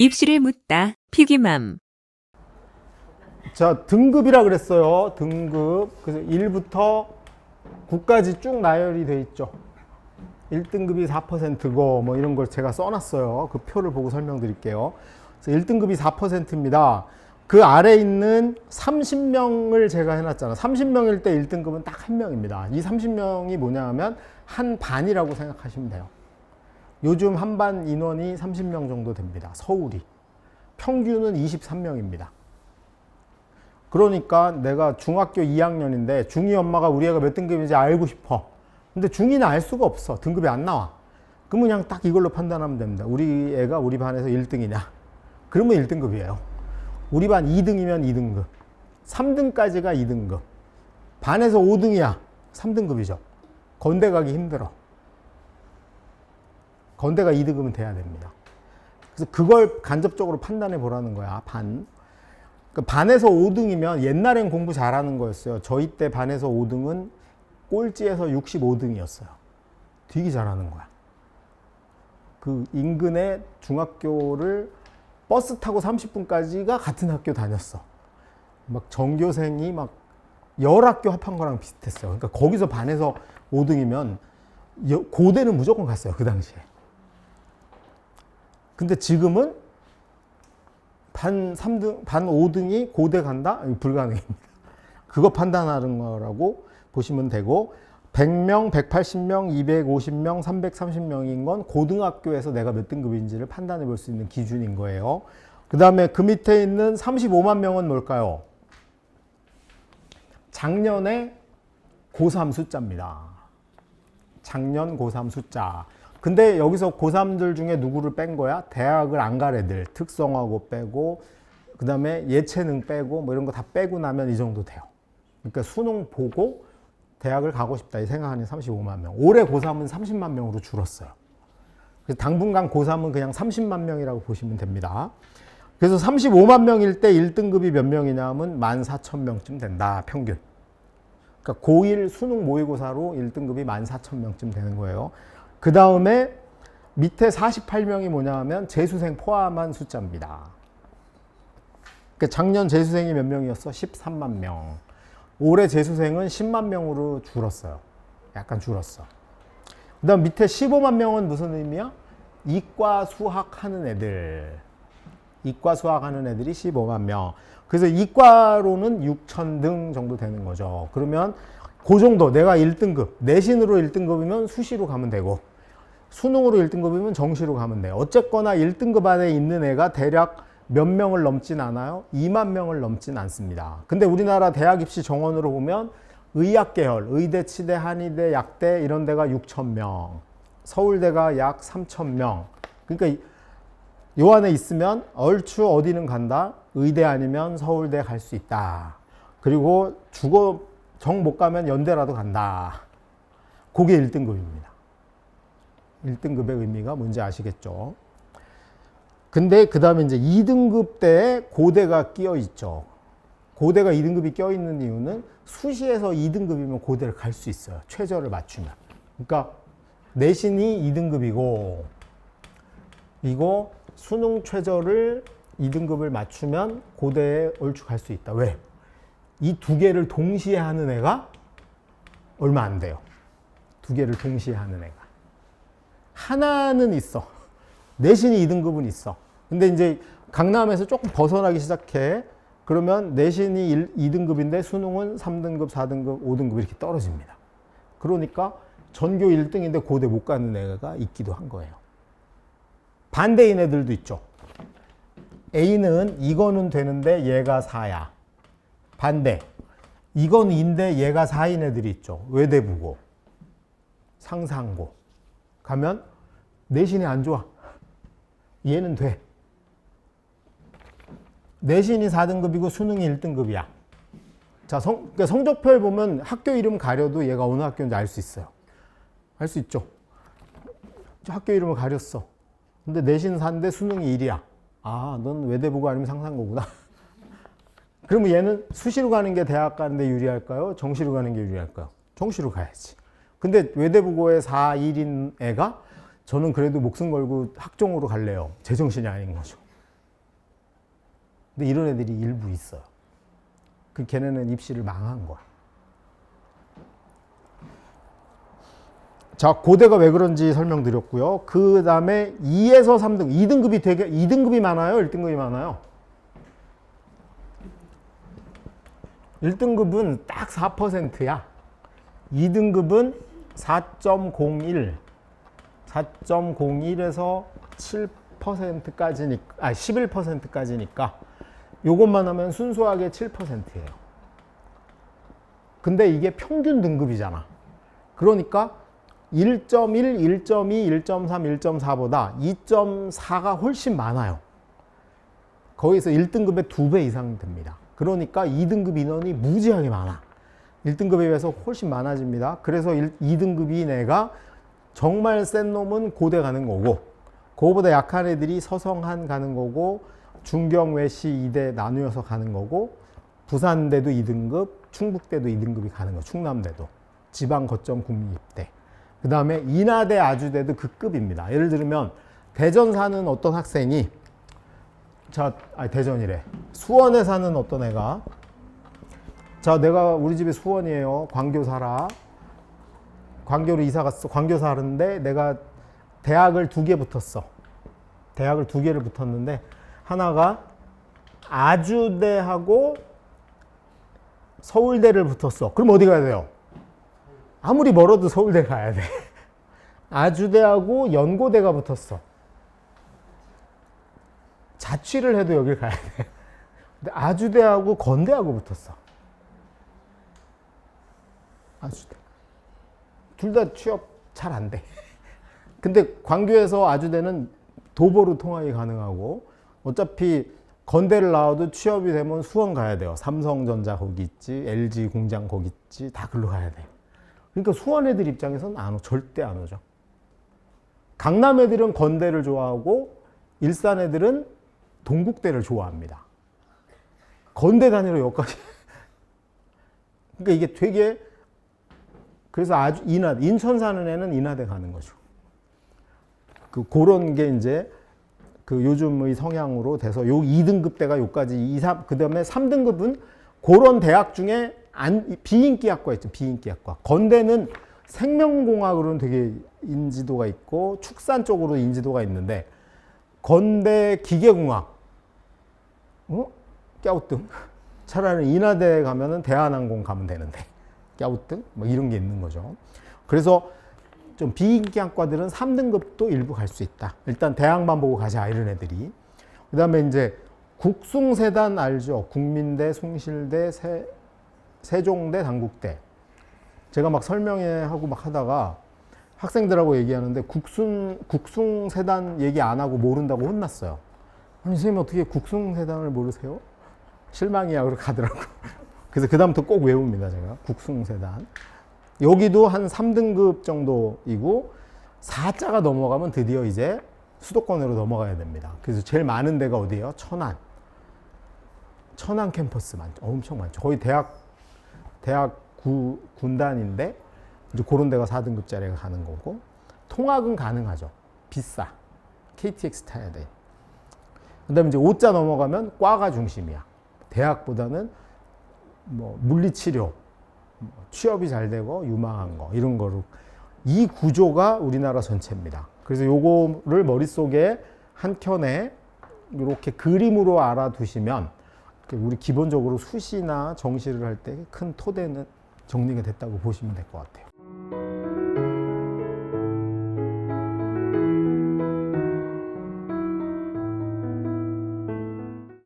입시를 묻다. 피기맘. 자, 등급이라 그랬어요. 등급. 그래서 1부터 9까지 쭉 나열이 돼 있죠. 1등급이 4%고 뭐 이런 걸 제가 써놨어요. 그 표를 보고 설명드릴게요. 그래서 1등급이 4%입니다. 그 아래 있는 30명을 제가 해놨잖아. 30명일 때 1등급은 딱 한 명입니다. 이 30명이 뭐냐 하면 한 반이라고 생각하시면 돼요. 요즘 한 반 인원이 30명 정도 됩니다. 서울이. 평균은 23명입니다. 그러니까 내가 중학교 2학년인데 중2 엄마가 우리 애가 몇 등급인지 알고 싶어. 근데 중2는 알 수가 없어. 등급이 안 나와. 그러면 그냥 딱 이걸로 판단하면 됩니다. 우리 애가 우리 반에서 1등이냐. 그러면 1등급이에요. 우리 반 2등이면 2등급. 3등까지가 2등급. 반에서 5등이야. 3등급이죠. 건대 가기 힘들어. 건대가 2등급은 돼야 됩니다. 그래서 그걸 간접적으로 판단해 보라는 거야. 반. 그러니까 반에서 5등이면 옛날엔 공부 잘하는 거였어요. 저희 때 반에서 5등은 꼴찌에서 65등이었어요. 되게 잘하는 거야. 그 인근의 중학교를 버스 타고 30분까지가 같은 학교 다녔어. 막 전교생이 막 10학교 합한 거랑 비슷했어요. 그러니까 거기서 반에서 5등이면 고대는 무조건 갔어요. 그 당시에. 근데 지금은 반 3등, 반 5등이 고대 간다? 불가능합니다. 그거 판단하는 거라고 보시면 되고, 100명, 180명, 250명, 330명인 건 고등학교에서 내가 몇 등급인지를 판단해 볼 수 있는 기준인 거예요. 그 다음에 그 밑에 있는 35만 명은 뭘까요? 작년에 고3 숫자입니다. 작년 고3 숫자. 근데 여기서 고3들 중에 누구를 뺀 거야? 대학을 안 갈 애들. 특성화고 빼고, 그 다음에 예체능 빼고, 뭐 이런 거 다 빼고 나면 이 정도 돼요. 그러니까 수능 보고 대학을 가고 싶다 이 생각하는 35만 명. 올해 고3은 30만 명으로 줄었어요. 그래서 당분간 고3은 그냥 30만 명이라고 보시면 됩니다. 그래서 35만 명일 때 1등급이 몇 명이냐 하면 14,000명쯤 된다, 평균. 그러니까 고1 수능 모의고사로 1등급이 14,000명쯤 되는 거예요. 그 다음에 밑에 48명이 뭐냐 하면 재수생 포함한 숫자입니다. 그러니까 작년 재수생이 몇 명이었어? 13만 명. 올해 재수생은 10만 명으로 줄었어요. 약간 줄었어. 그 다음 밑에 15만 명은 무슨 의미야? 이과 수학 하는 애들. 이과 수학 하는 애들이 15만 명. 그래서 이과로는 6,000등 정도 되는 거죠. 그러면 그 정도 내가 1등급, 내신으로 1등급이면 수시로 가면 되고, 수능으로 1등급이면 정시로 가면 돼요. 어쨌거나 1등급 안에 있는 애가 대략 몇 명을 넘진 않아요? 2만 명을 넘진 않습니다. 근데 우리나라 대학 입시 정원으로 보면 의학계열, 의대, 치대, 한의대, 약대 이런 데가 6,000명, 서울대가 약 3,000명. 그러니까 요 안에 있으면 얼추 어디는 간다? 의대 아니면 서울대 갈 수 있다. 그리고 죽어 정 못 가면 연대라도 간다. 그게 1등급입니다. 1등급의 의미가 뭔지 아시겠죠? 근데 그 다음에 이제 2등급 때 고대가 끼어 있죠. 고대가 2등급이 끼어 있는 이유는 수시에서 2등급이면 고대를 갈 수 있어요. 최저를 맞추면. 그러니까 내신이 2등급이고, 이거 수능 최저를 2등급을 맞추면 고대에 얼추 갈 수 있다. 왜? 이 두 개를 동시에 하는 애가 얼마 안 돼요. 두 개를 동시에 하는 애가. 하나는 있어. 내신이 2등급은 있어. 근데 이제 강남에서 조금 벗어나기 시작해. 그러면 내신이 2등급인데 수능은 3등급, 4등급, 5등급 이렇게 떨어집니다. 그러니까 전교 1등인데 고대 못 가는 애가 있기도 한 거예요. 반대인 애들도 있죠. A는 이거는 되는데 얘가 4야. 반대. 이건 2인데 얘가 4인 애들이 있죠. 외대부고, 상상고. 가면 내신이 안 좋아. 얘는 돼. 내신이 4등급이고 수능이 1등급이야. 자, 그러니까 성적표에 보면 학교 이름 가려도 얘가 어느 학교인지 알 수 있어요. 알 수 있죠. 학교 이름을 가렸어. 근데 내신 4인데 수능이 1이야. 아, 넌 외대부고 아니면 상상고구나. 그러면 얘는 수시로 가는 게 대학 가는데 유리할까요? 정시로 가는 게 유리할까요? 정시로 가야지. 근데 외대부고에 4, 1인 애가 저는 그래도 목숨 걸고 학종으로 갈래요. 제정신이 아닌 거죠. 근데 이런 애들이 일부 있어요. 그 걔네는 입시를 망한 거야. 자, 고대가 왜 그런지 설명드렸고요. 그 다음에 2에서 3등, 2등급이 되게, 2등급이 많아요? 1등급이 많아요? 1등급은 딱 4%야. 2등급은 4.01, 4.01에서 7%까지니까, 11%까지니까 요것만 하면 순수하게 7%예요. 근데 이게 평균 등급이잖아. 그러니까 1.1, 1.2, 1.3, 1.4보다 2.4가 훨씬 많아요. 거기서 1등급의 2배 이상 됩니다. 그러니까 2등급 인원이 무지하게 많아. 1등급에 비해서 훨씬 많아집니다. 그래서 2등급인 애가 정말 센 놈은 고대 가는 거고, 그거보다 약한 애들이 서성한 가는 거고, 중경, 외시, 이대 나누어서 가는 거고, 부산대도 2등급, 충북대도 2등급이 가는 거, 충남대도. 지방 거점 국립대. 그 다음에 인하대, 아주대도 그 급입니다. 예를 들면 대전 사는 어떤 학생이, 대전이래. 수원에 사는 어떤 애가, 자, 내가 우리 집이 수원이에요. 광교 살아. 광교로 이사 갔어. 광교 사는데 내가 대학을 2개 붙었어. 대학을 2개를 붙었는데 하나가 아주대하고 서울대를 붙었어. 그럼 어디 가야 돼요? 아무리 멀어도 서울대 가야 돼. 아주대하고 연고대가 붙었어. 자취를 해도 여길 가야 돼. 근데 아주대하고 건대하고 붙었어. 아주대. 둘 다 취업 잘 안 돼. 근데 광교에서 아주대는 도보로 통학이 가능하고, 어차피 건대를 나와도 취업이 되면 수원 가야 돼요. 삼성전자 거기 있지, LG 공장 거기 있지, 다 글로 가야 돼. 그러니까 수원 애들 입장에서는 안 오, 절대 안 오죠. 강남 애들은 건대를 좋아하고 일산 애들은 동국대를 좋아합니다. 건대 다니러 여기까지. 그러니까 이게 되게, 그래서 아주 인천 사는 애는 인하대 가는 거죠. 그런 게 이제 그 요즘의 성향으로 돼서 요 2등급대가 요까지 2, 3, 그 다음에 3등급은 그런 대학 중에 비인기학과 있죠. 비인기학과. 건대는 생명공학으로는 되게 인지도가 있고 축산 쪽으로 인지도가 있는데, 건대 기계공학, 꺄우뚱. 차라리 인하대 가면은 대한항공 가면 되는데 꺄우뚱 뭐 이런 게 있는 거죠. 그래서 좀 비인기학과들은 3등급도 일부 갈 수 있다. 일단 대학만 보고 가자 이런 애들이. 그 다음에 이제 국숭세단 알죠? 국민대, 숭실대, 세종대, 단국대. 제가 막 설명하고 막 하다가 학생들하고 얘기하는데 국숭세단 얘기 안 하고 모른다고 혼났어요. 아니 선생님 어떻게 국숭세단을 모르세요? 실망이야. 그렇게 가더라고. 그래서 그 다음부터 꼭 외웁니다. 제가 국숭세단. 여기도 한 3등급 정도이고 4자가 넘어가면 드디어 이제 수도권으로 넘어가야 됩니다. 그래서 제일 많은 데가 어디예요? 천안. 천안 캠퍼스 많죠. 엄청 많죠. 거의 대학 군단인데 이제 그런 데가 4등급짜리가 가는 거고, 통학은 가능하죠. 비싸. KTX 타야 돼. 그 다음에 이제 5자 넘어가면 과가 중심이야. 대학보다는 뭐 물리치료, 취업이 잘 되고 유망한 거 이런 거로, 이 구조가 우리나라 전체입니다. 그래서 요거를 머릿속에 한 켠에 이렇게 그림으로 알아두시면 우리 기본적으로 수시나 정시를 할 때 큰 토대는 정리가 됐다고 보시면 될 것 같아요.